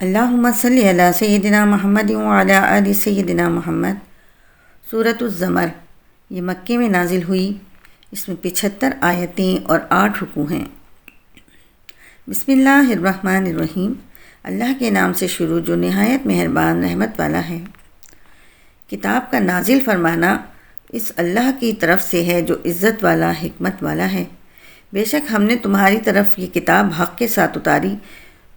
اللہم صلی علی سیدنا محمد وعلی آل سیدنا محمد۔ سورۃ الزمر یہ مکے میں نازل ہوئی۔ اس میں 75 آیتیں اور 8 رکوع ہیں۔ بسم اللہ الرحمن الرحیم۔ اللہ کے نام سے شروع جو نہایت مہربان رحمت والا ہے۔ کتاب کا نازل فرمانا اس اللہ کی طرف سے ہے جو عزت والا حکمت والا ہے۔ بے شک ہم نے تمہاری طرف یہ کتاب حق کے ساتھ اتاری،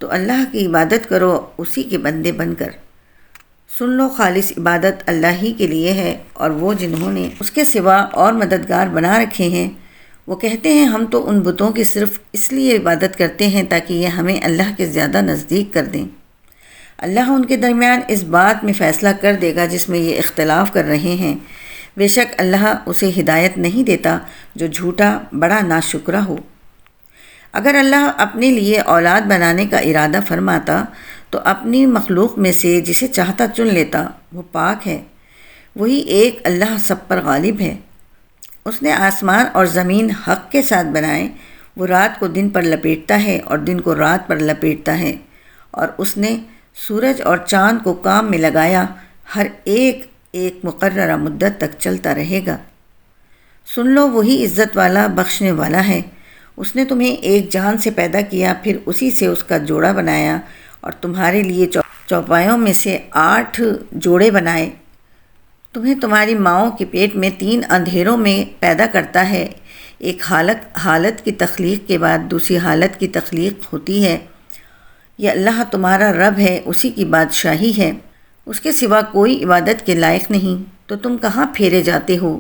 تو اللہ کی عبادت کرو اسی کے بندے بن کر۔ سن لو، خالص عبادت اللہ ہی کے لیے ہے، اور وہ جنہوں نے اس کے سوا اور مددگار بنا رکھے ہیں وہ کہتے ہیں ہم تو ان بتوں کی صرف اس لیے عبادت کرتے ہیں تاکہ یہ ہمیں اللہ کے زیادہ نزدیک کر دیں۔ اللہ ان کے درمیان اس بات میں فیصلہ کر دے گا جس میں یہ اختلاف کر رہے ہیں۔ بے شک اللہ اسے ہدایت نہیں دیتا جو جھوٹا بڑا ناشکرا ہو۔ اگر اللہ اپنے لیے اولاد بنانے کا ارادہ فرماتا تو اپنی مخلوق میں سے جسے چاہتا چن لیتا، وہ پاک ہے، وہی ایک اللہ سب پر غالب ہے۔ اس نے آسمان اور زمین حق کے ساتھ بنائے، وہ رات کو دن پر لپیٹتا ہے اور دن کو رات پر لپیٹتا ہے، اور اس نے سورج اور چاند کو کام میں لگایا، ہر ایک ایک مقررہ مدت تک چلتا رہے گا۔ سن لو، وہی عزت والا بخشنے والا ہے۔ اس نے تمہیں ایک جان سے پیدا کیا، پھر اسی سے اس کا جوڑا بنایا اور تمہارے لیے چوپایوں میں سے 8 جوڑے بنائے۔ تمہیں تمہاری ماؤں کے پیٹ میں 3 اندھیروں میں پیدا کرتا ہے۔ ایک حالت کی تخلیق کے بعد دوسری حالت کی تخلیق ہوتی ہے۔ یہ اللہ تمہارا رب ہے، اسی کی بادشاہی ہے، اس کے سوا کوئی عبادت کے لائق نہیں، تو تم کہاں پھیرے جاتے ہو؟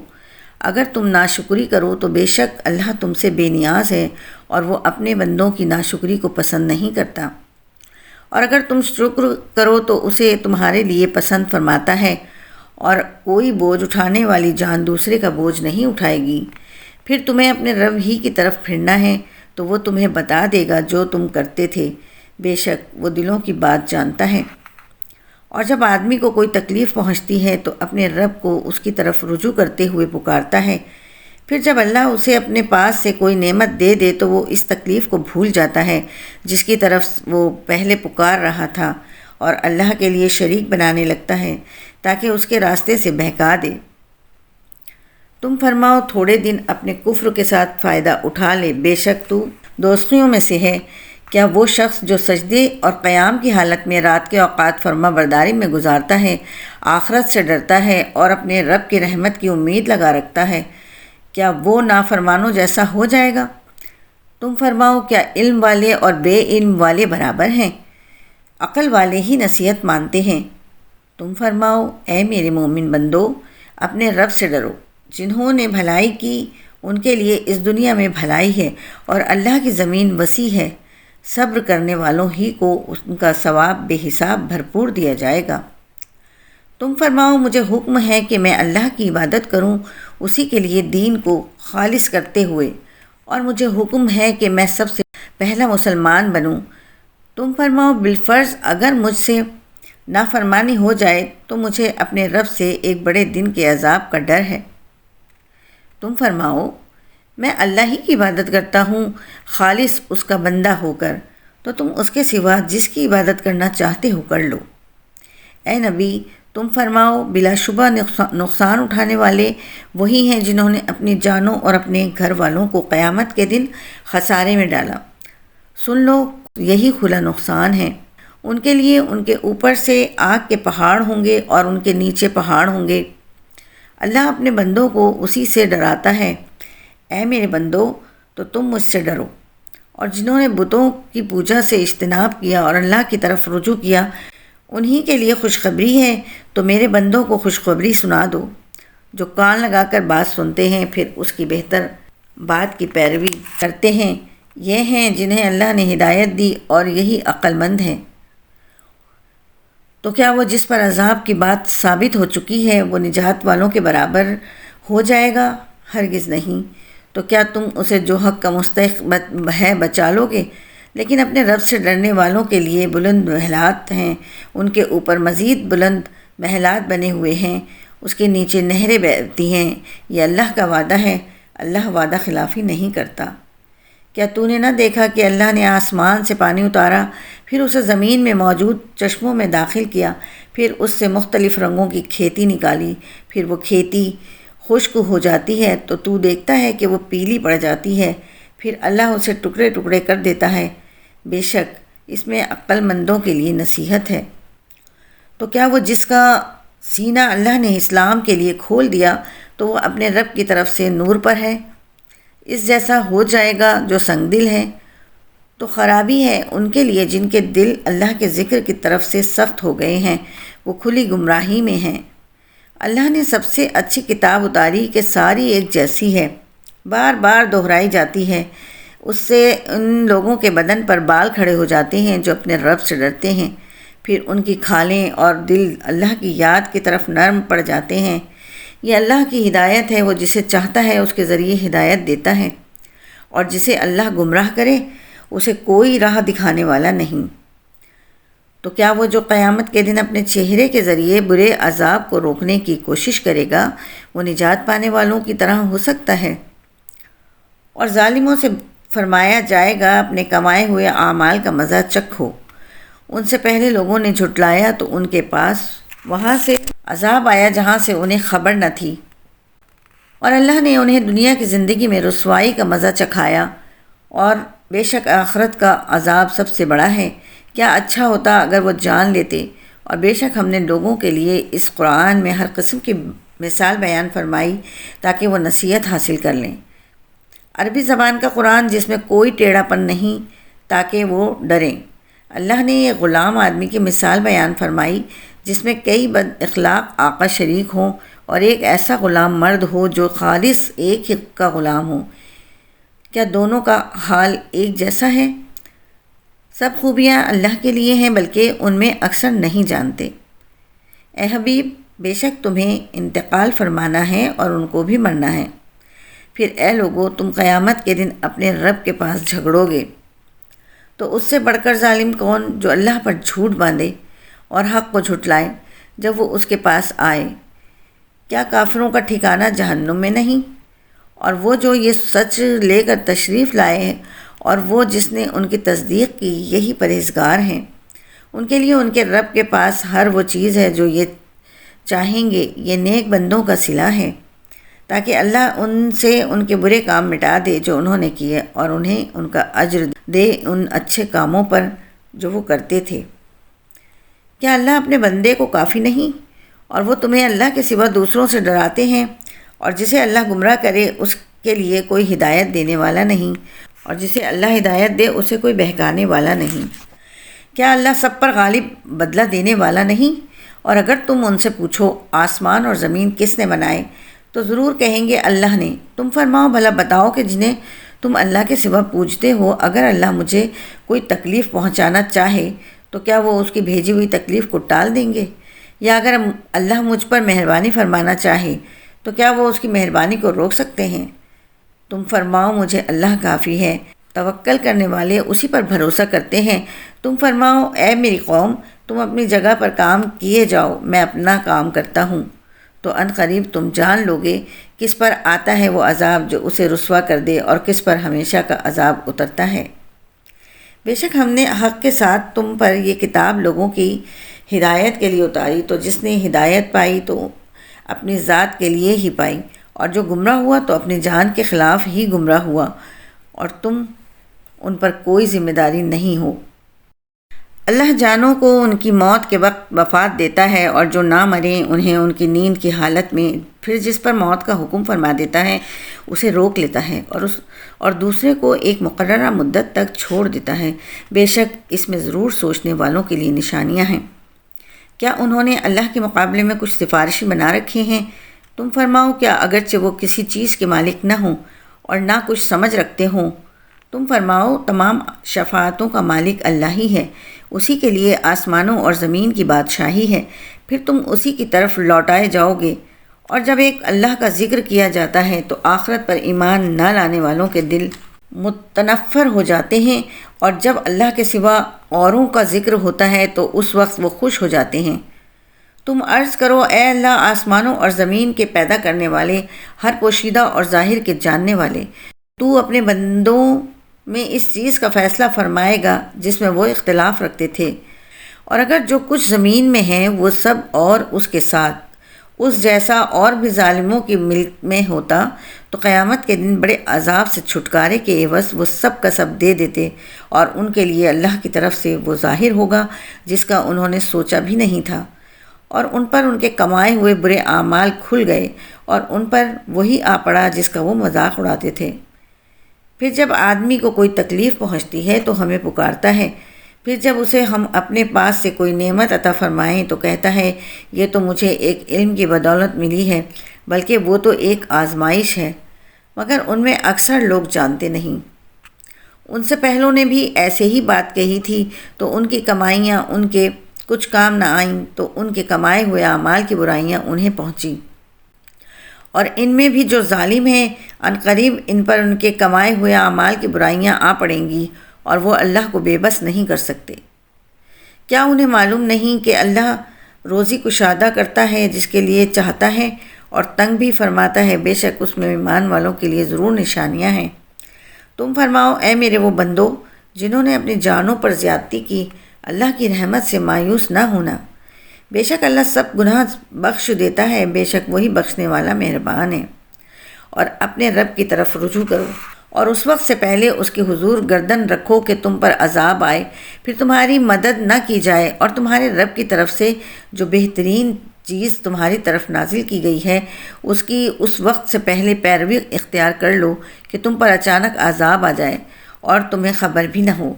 اگر تم ناشکری کرو تو بے شک اللہ تم سے بے نیاز ہے، اور وہ اپنے بندوں کی ناشکری کو پسند نہیں کرتا۔ اور اگر تم شکر کرو تو اسے تمہارے لیے پسند فرماتا ہے، اور کوئی بوجھ اٹھانے والی جان دوسرے کا بوجھ نہیں اٹھائے گی۔ پھر تمہیں اپنے رب ہی کی طرف پھرنا ہے، تو وہ تمہیں بتا دے گا جو تم کرتے تھے، بے شک وہ دلوں کی بات جانتا ہے۔ اور جب آدمی کو کوئی تکلیف پہنچتی ہے تو اپنے رب کو اس کی طرف رجوع کرتے ہوئے پکارتا ہے، پھر جب اللہ اسے اپنے پاس سے کوئی نعمت دے دے تو وہ اس تکلیف کو بھول جاتا ہے جس کی طرف وہ پہلے پکار رہا تھا، اور اللہ کے لیے شریک بنانے لگتا ہے تاکہ اس کے راستے سے بہکا دے۔ تم فرماؤ تھوڑے دن اپنے کفر کے ساتھ فائدہ اٹھا لے، بے شک تو دوزخیوں میں سے ہے۔ کیا وہ شخص جو سجدے اور قیام کی حالت میں رات کے اوقات فرما برداری میں گزارتا ہے، آخرت سے ڈرتا ہے اور اپنے رب کی رحمت کی امید لگا رکھتا ہے، کیا وہ نافرمانوں جیسا ہو جائے گا؟ تم فرماؤ کیا علم والے اور بے علم والے برابر ہیں؟ عقل والے ہی نصیحت مانتے ہیں۔ تم فرماؤ اے میرے مومن بندو، اپنے رب سے ڈرو۔ جنہوں نے بھلائی کی ان کے لیے اس دنیا میں بھلائی ہے، اور اللہ کی زمین وسیع ہے، صبر کرنے والوں ہی کو ان کا ثواب بے حساب بھرپور دیا جائے گا۔ تم فرماؤ مجھے حکم ہے کہ میں اللہ کی عبادت کروں اسی کے لیے دین کو خالص کرتے ہوئے، اور مجھے حکم ہے کہ میں سب سے پہلا مسلمان بنوں۔ تم فرماؤ بالفرض اگر مجھ سے نافرمانی ہو جائے تو مجھے اپنے رب سے ایک بڑے دن کے عذاب کا ڈر ہے۔ تم فرماؤ میں اللہ ہی کی عبادت کرتا ہوں خالص اس کا بندہ ہو کر، تو تم اس کے سوا جس کی عبادت کرنا چاہتے ہو کر لو۔ اے نبی تم فرماؤ بلا شبہ نقصان اٹھانے والے وہی ہیں جنہوں نے اپنی جانوں اور اپنے گھر والوں کو قیامت کے دن خسارے میں ڈالا۔ سن لو یہی کھلا نقصان ہے۔ ان کے لیے ان کے اوپر سے آگ کے پہاڑ ہوں گے اور ان کے نیچے پہاڑ ہوں گے۔ اللہ اپنے بندوں کو اسی سے ڈراتا ہے۔ اے میرے بندو تو تم مجھ سے ڈرو، اور جنہوں نے بتوں کی پوجا سے اجتناب کیا اور اللہ کی طرف رجوع کیا انہی کے لیے خوشخبری ہے، تو میرے بندوں کو خوشخبری سنا دو۔ جو کان لگا کر بات سنتے ہیں پھر اس کی بہتر بات کی پیروی کرتے ہیں، یہ ہیں جنہیں اللہ نے ہدایت دی اور یہی عقل مند ہیں۔ تو کیا وہ جس پر عذاب کی بات ثابت ہو چکی ہے وہ نجات والوں کے برابر ہو جائے گا؟ ہرگز نہیں۔ تو کیا تم اسے جو حق کا مستحق ہے بچا لو گے؟ لیکن اپنے رب سے ڈرنے والوں کے لیے بلند محلات ہیں، ان کے اوپر مزید بلند محلات بنے ہوئے ہیں، اس کے نیچے نہریں بہتی ہیں۔ یہ اللہ کا وعدہ ہے، اللہ وعدہ خلافی نہیں کرتا۔ کیا تو نے نہ دیکھا کہ اللہ نے آسمان سے پانی اتارا، پھر اسے زمین میں موجود چشموں میں داخل کیا، پھر اس سے مختلف رنگوں کی کھیتی نکالی، پھر وہ کھیتی خشک ہو جاتی ہے تو دیکھتا ہے کہ وہ پیلی پڑ جاتی ہے، پھر اللہ اسے ٹکڑے ٹکڑے کر دیتا ہے۔ بے شک اس میں عقل مندوں کے لیے نصیحت ہے۔ تو کیا وہ جس کا سینہ اللہ نے اسلام کے لیے کھول دیا تو وہ اپنے رب کی طرف سے نور پر ہے؟ اس جیسا ہو جائے گا جو سنگ دل ہے۔ تو خرابی ہے ان کے لیے جن کے دل اللہ کے ذکر کی طرف سے سخت ہو گئے ہیں، وہ کھلی گمراہی میں ہیں۔ اللہ نے سب سے اچھی کتاب اتاری کہ ساری ایک جیسی ہے، بار بار دہرائی جاتی ہے، اس سے ان لوگوں کے بدن پر بال کھڑے ہو جاتے ہیں جو اپنے رب سے ڈرتے ہیں، پھر ان کی کھالیں اور دل اللہ کی یاد کی طرف نرم پڑ جاتے ہیں۔ یہ اللہ کی ہدایت ہے، وہ جسے چاہتا ہے اس کے ذریعے ہدایت دیتا ہے، اور جسے اللہ گمراہ کرے اسے کوئی راہ دکھانے والا نہیں۔ تو کیا وہ جو قیامت کے دن اپنے چہرے کے ذریعے برے عذاب کو روکنے کی کوشش کرے گا، وہ نجات پانے والوں کی طرح ہو سکتا ہے؟ اور ظالموں سے فرمایا جائے گا اپنے کمائے ہوئے اعمال کا مزہ چکھو۔ ان سے پہلے لوگوں نے جھٹلایا تو ان کے پاس وہاں سے عذاب آیا جہاں سے انہیں خبر نہ تھی، اور اللہ نے انہیں دنیا کی زندگی میں رسوائی کا مزہ چکھایا، اور بے شک آخرت کا عذاب سب سے بڑا ہے۔ کیا اچھا ہوتا اگر وہ جان لیتے، اور بے شک ہم نے لوگوں کے لیے اس قرآن میں ہر قسم کی مثال بیان فرمائی تاکہ وہ نصیحت حاصل کر لیں۔ عربی زبان کا قرآن جس میں کوئی ٹیڑھا پن نہیں تاکہ وہ ڈریں۔ اللہ نے یہ غلام آدمی کی مثال بیان فرمائی جس میں کئی بد اخلاق آقا شریک ہوں، اور ایک ایسا غلام مرد ہو جو خالص ایک ہی کا غلام ہو۔ کیا دونوں کا حال ایک جیسا ہے؟ سب خوبیاں اللہ کے لیے ہیں، بلکہ ان میں اکثر نہیں جانتے۔ اے حبیب، بے شک تمہیں انتقال فرمانا ہے اور ان کو بھی مرنا ہے، پھر اے لوگو تم قیامت کے دن اپنے رب کے پاس جھگڑو گے۔ تو اس سے بڑھ کر ظالم کون جو اللہ پر جھوٹ باندھے اور حق کو جھٹلائے جب وہ اس کے پاس آئے؟ کیا کافروں کا ٹھکانہ جہنم میں نہیں؟ اور وہ جو یہ سچ لے کر تشریف لائے ہیں اور وہ جس نے ان کی تصدیق کی، یہی پرہیزگار ہیں۔ ان کے لیے ان کے رب کے پاس ہر وہ چیز ہے جو یہ چاہیں گے، یہ نیک بندوں کا صلہ ہے، تاکہ اللہ ان سے ان کے برے کام مٹا دے جو انہوں نے کیے، اور انہیں ان کا اجر دے ان اچھے کاموں پر جو وہ کرتے تھے۔ کیا اللہ اپنے بندے کو کافی نہیں؟ اور وہ تمہیں اللہ کے سوا دوسروں سے ڈراتے ہیں، اور جسے اللہ گمراہ کرے اس کے لیے کوئی ہدایت دینے والا نہیں، اور جسے اللہ ہدایت دے اسے کوئی بہکانے والا نہیں۔ کیا اللہ سب پر غالب بدلہ دینے والا نہیں؟ اور اگر تم ان سے پوچھو آسمان اور زمین کس نے بنائے تو ضرور کہیں گے اللہ نے۔ تم فرماؤ بھلا بتاؤ کہ جنہیں تم اللہ کے سوا پوجتے ہو، اگر اللہ مجھے کوئی تکلیف پہنچانا چاہے تو کیا وہ اس کی بھیجی ہوئی تکلیف کو ٹال دیں گے؟ یا اگر اللہ مجھ پر مہربانی فرمانا چاہے تو کیا وہ اس کی مہربانی کو روک سکتے ہیں؟ تم فرماؤ مجھے اللہ کافی ہے، توکل کرنے والے اسی پر بھروسہ کرتے ہیں۔ تم فرماؤ اے میری قوم، تم اپنی جگہ پر کام کیے جاؤ، میں اپنا کام کرتا ہوں، تو ان قریب تم جان لوگے کس پر آتا ہے وہ عذاب جو اسے رسوا کر دے، اور کس پر ہمیشہ کا عذاب اترتا ہے۔ بے شک ہم نے حق کے ساتھ تم پر یہ کتاب لوگوں کی ہدایت کے لیے اتاری، تو جس نے ہدایت پائی تو اپنی ذات کے لیے ہی پائی، اور جو گمراہ ہوا تو اپنی جان کے خلاف ہی گمراہ ہوا، اور تم ان پر کوئی ذمہ داری نہیں ہو۔ اللہ جانوں کو ان کی موت کے وقت وفات دیتا ہے، اور جو نہ مریں انہیں ان کی نیند کی حالت میں پھر جس پر موت کا حکم فرما دیتا ہے اسے روک لیتا ہے، اور دوسرے کو ایک مقررہ مدت تک چھوڑ دیتا ہے۔ بے شک اس میں ضرور سوچنے والوں کے لیے نشانیاں ہیں۔ کیا انہوں نے اللہ کے مقابلے میں کچھ سفارشی بنا رکھے ہیں؟ تم فرماؤ کیا اگرچہ وہ کسی چیز کے مالک نہ ہوں اور نہ کچھ سمجھ رکھتے ہوں؟ تم فرماؤ تمام شفاعتوں کا مالک اللہ ہی ہے، اسی کے لیے آسمانوں اور زمین کی بادشاہی ہے، پھر تم اسی کی طرف لوٹائے جاؤ گے۔ اور جب ایک اللہ کا ذکر کیا جاتا ہے تو آخرت پر ایمان نہ لانے والوں کے دل متنفر ہو جاتے ہیں، اور جب اللہ کے سوا اوروں کا ذکر ہوتا ہے تو اس وقت وہ خوش ہو جاتے ہیں۔ تم عرض کرو اے اللہ آسمانوں اور زمین کے پیدا کرنے والے، ہر پوشیدہ اور ظاہر کے جاننے والے، تو اپنے بندوں میں اس چیز کا فیصلہ فرمائے گا جس میں وہ اختلاف رکھتے تھے، اور اگر جو کچھ زمین میں ہے وہ سب اور اس کے ساتھ اس جیسا اور بھی ظالموں کی ملک میں ہوتا تو قیامت کے دن بڑے عذاب سے چھٹکارے کے عوض وہ سب کا سب دے دیتے، اور ان کے لیے اللہ کی طرف سے وہ ظاہر ہوگا جس کا انہوں نے سوچا بھی نہیں تھا، اور ان پر ان کے کمائے ہوئے برے اعمال کھل گئے اور ان پر وہی آ پڑا جس کا وہ مذاق اڑاتے تھے۔ پھر جب آدمی کو کوئی تکلیف پہنچتی ہے تو ہمیں پکارتا ہے، پھر جب اسے ہم اپنے پاس سے کوئی نعمت عطا فرمائیں تو کہتا ہے یہ تو مجھے ایک علم کی بدولت ملی ہے، بلکہ وہ تو ایک آزمائش ہے، مگر ان میں اکثر لوگ جانتے نہیں۔ ان سے پہلوں نے بھی ایسے ہی بات کہی تھی تو ان کی کمائیاں ان کے کچھ کام نہ آئیں، تو ان کے کمائے ہوئے اعمال کی برائیاں انہیں پہنچیں، اور ان میں بھی جو ظالم ہیں عنقریب ان پر ان کے کمائے ہوئے اعمال کی برائیاں آ پڑیں گی اور وہ اللہ کو بے بس نہیں کر سکتے۔ کیا انہیں معلوم نہیں کہ اللہ روزی کشادہ کرتا ہے جس کے لیے چاہتا ہے اور تنگ بھی فرماتا ہے؟ بے شک اس میں ایمان والوں کے لیے ضرور نشانیاں ہیں۔ تم فرماؤ اے میرے وہ بندو جنہوں نے اپنی جانوں پر زیادتی کی، اللہ کی رحمت سے مایوس نہ ہونا، بے شک اللہ سب گناہ بخش دیتا ہے، بے شک وہی بخشنے والا مہربان ہے۔ اور اپنے رب کی طرف رجوع کرو اور اس وقت سے پہلے اس کے حضور گردن رکھو کہ تم پر عذاب آئے، پھر تمہاری مدد نہ کی جائے، اور تمہارے رب کی طرف سے جو بہترین چیز تمہاری طرف نازل کی گئی ہے اس کی اس وقت سے پہلے پیروی اختیار کر لو کہ تم پر اچانک عذاب آ جائے اور تمہیں خبر بھی نہ ہو۔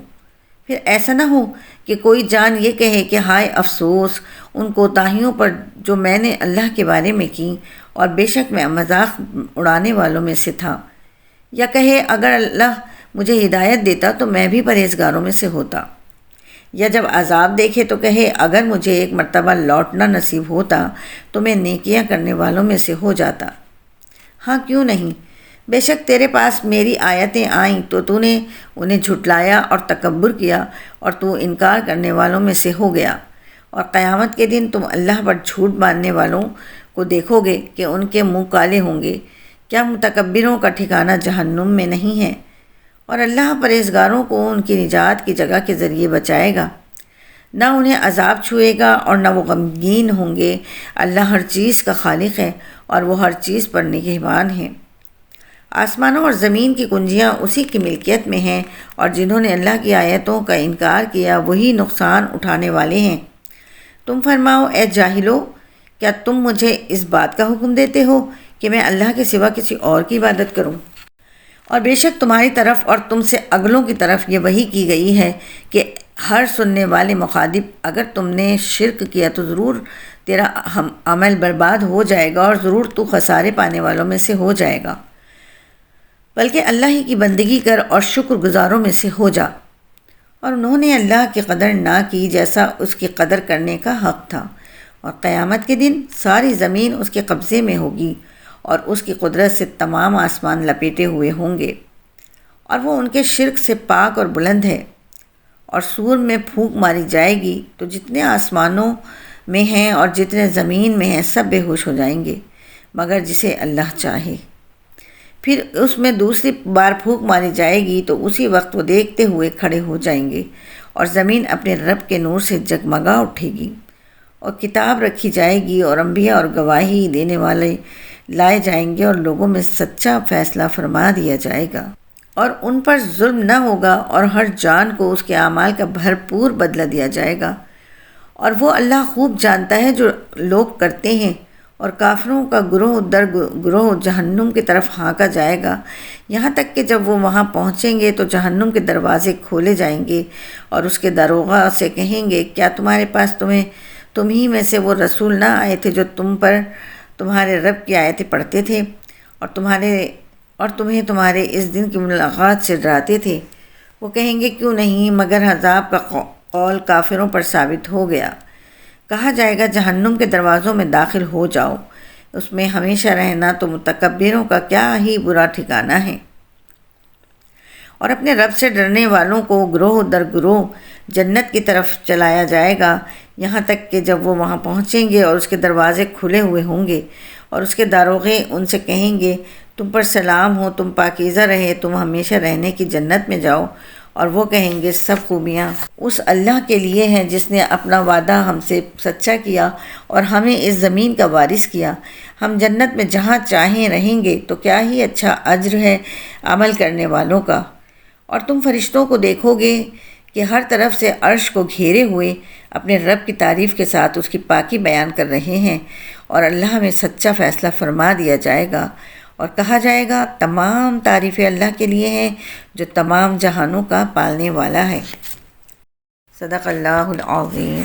پھر ایسا نہ ہو کہ کوئی جان یہ کہے کہ ہائے افسوس ان کوتاہیوں پر جو میں نے اللہ کے بارے میں کی، اور بے شک میں مذاق اڑانے والوں میں سے تھا، یا کہے اگر اللہ مجھے ہدایت دیتا تو میں بھی پرہیزگاروں میں سے ہوتا، یا جب عذاب دیکھے تو کہے اگر مجھے ایک مرتبہ لوٹنا نصیب ہوتا تو میں نیکیاں کرنے والوں میں سے ہو جاتا۔ ہاں کیوں نہیں، بے شک تیرے پاس میری آیتیں آئیں تو تو نے انہیں جھٹلایا اور تکبر کیا، اور تو انکار کرنے والوں میں سے ہو گیا، اور قیامت کے دن تم اللہ پر جھوٹ باندھنے والوں کو دیکھو گے کہ ان کے منہ کالے ہوں گے۔ کیا متکبروں کا ٹھکانہ جہنم میں نہیں ہے؟ اور اللہ پرہیزگاروں کو ان کی نجات کی جگہ کے ذریعے بچائے گا، نہ انہیں عذاب چھوئے گا اور نہ وہ غمگین ہوں گے۔ اللہ ہر چیز کا خالق ہے اور وہ ہر چیز پر نگہبان ہے۔ آسمانوں اور زمین کی کنجیاں اسی کی ملکیت میں ہیں، اور جنہوں نے اللہ کی آیتوں کا انکار کیا وہی نقصان اٹھانے والے ہیں۔ تم فرماؤ اے جاہلو، کیا تم مجھے اس بات کا حکم دیتے ہو کہ میں اللہ کے سوا کسی اور کی عبادت کروں؟ اور بے شک تمہاری طرف اور تم سے اگلوں کی طرف یہ وحی کی گئی ہے کہ ہر سننے والے مخاطب اگر تم نے شرک کیا تو ضرور تیرا عمل برباد ہو جائے گا اور ضرور تو خسارے پانے والوں میں سے ہو جائے گا، بلکہ اللہ ہی کی بندگی کر اور شکر گزاروں میں سے ہو جا۔ اور انہوں نے اللہ کی قدر نہ کی جیسا اس کی قدر کرنے کا حق تھا، اور قیامت کے دن ساری زمین اس کے قبضے میں ہوگی اور اس کی قدرت سے تمام آسمان لپیٹے ہوئے ہوں گے، اور وہ ان کے شرک سے پاک اور بلند ہے۔ اور سور میں پھونک ماری جائے گی تو جتنے آسمانوں میں ہیں اور جتنے زمین میں ہیں سب بے ہوش ہو جائیں گے مگر جسے اللہ چاہے۔ پھر اس میں دوسری بار پھونک ماری جائے گی تو اسی وقت وہ دیکھتے ہوئے کھڑے ہو جائیں گے، اور زمین اپنے رب کے نور سے جگمگا اٹھے گی، اور کتاب رکھی جائے گی اور انبیاء اور گواہی دینے والے لائے جائیں گے، اور لوگوں میں سچا فیصلہ فرما دیا جائے گا، اور ان پر ظلم نہ ہوگا، اور ہر جان کو اس کے اعمال کا بھرپور بدلہ دیا جائے گا۔ اور وہ اللہ خوب جانتا ہے جو لوگ کرتے ہیں۔ اور کافروں کا گروہ در گروہ جہنم کی طرف ہانکا جائے گا، یہاں تک کہ جب وہ وہاں پہنچیں گے تو جہنم کے دروازے کھولے جائیں گے، اور اس کے داروغہ سے کہیں گے کیا تمہارے پاس تم ہی میں سے وہ رسول نہ آئے تھے جو تم پر تمہارے رب کی آیتیں پڑھتے تھے اور تمہیں تمہارے اس دن کی ملاقات سے ڈراتے تھے؟ وہ کہیں گے کیوں نہیں، مگر عذاب کا قول کافروں پر ثابت ہو گیا۔ کہا جائے گا جہنم کے دروازوں میں داخل ہو جاؤ، اس میں ہمیشہ رہنا تو متکبروں کا کیا ہی برا ٹھکانہ ہے۔ اور اپنے رب سے ڈرنے والوں کو گروہ در گروہ جنت کی طرف چلایا جائے گا، یہاں تک کہ جب وہ وہاں پہنچیں گے اور اس کے دروازے کھلے ہوئے ہوں گے، اور اس کے داروغے ان سے کہیں گے تم پر سلام ہو، تم پاکیزہ رہے، تم ہمیشہ رہنے کی جنت میں جاؤ۔ اور وہ کہیں گے سب خوبیاں اس اللہ کے لیے ہیں جس نے اپنا وعدہ ہم سے سچا کیا اور ہمیں اس زمین کا وارث کیا۔ ہم جنت میں جہاں چاہیں رہیں گے، تو کیا ہی اچھا اجر ہے عمل کرنے والوں کا۔ اور تم فرشتوں کو دیکھو گے کہ ہر طرف سے عرش کو گھیرے ہوئے اپنے رب کی تعریف کے ساتھ اس کی پاکی بیان کر رہے ہیں، اور اللہ میں سچا فیصلہ فرما دیا جائے گا اور کہا جائے گا تمام تعریفیں اللہ کے لیے ہیں جو تمام جہانوں کا پالنے والا ہے۔ صدق اللہ العظیم۔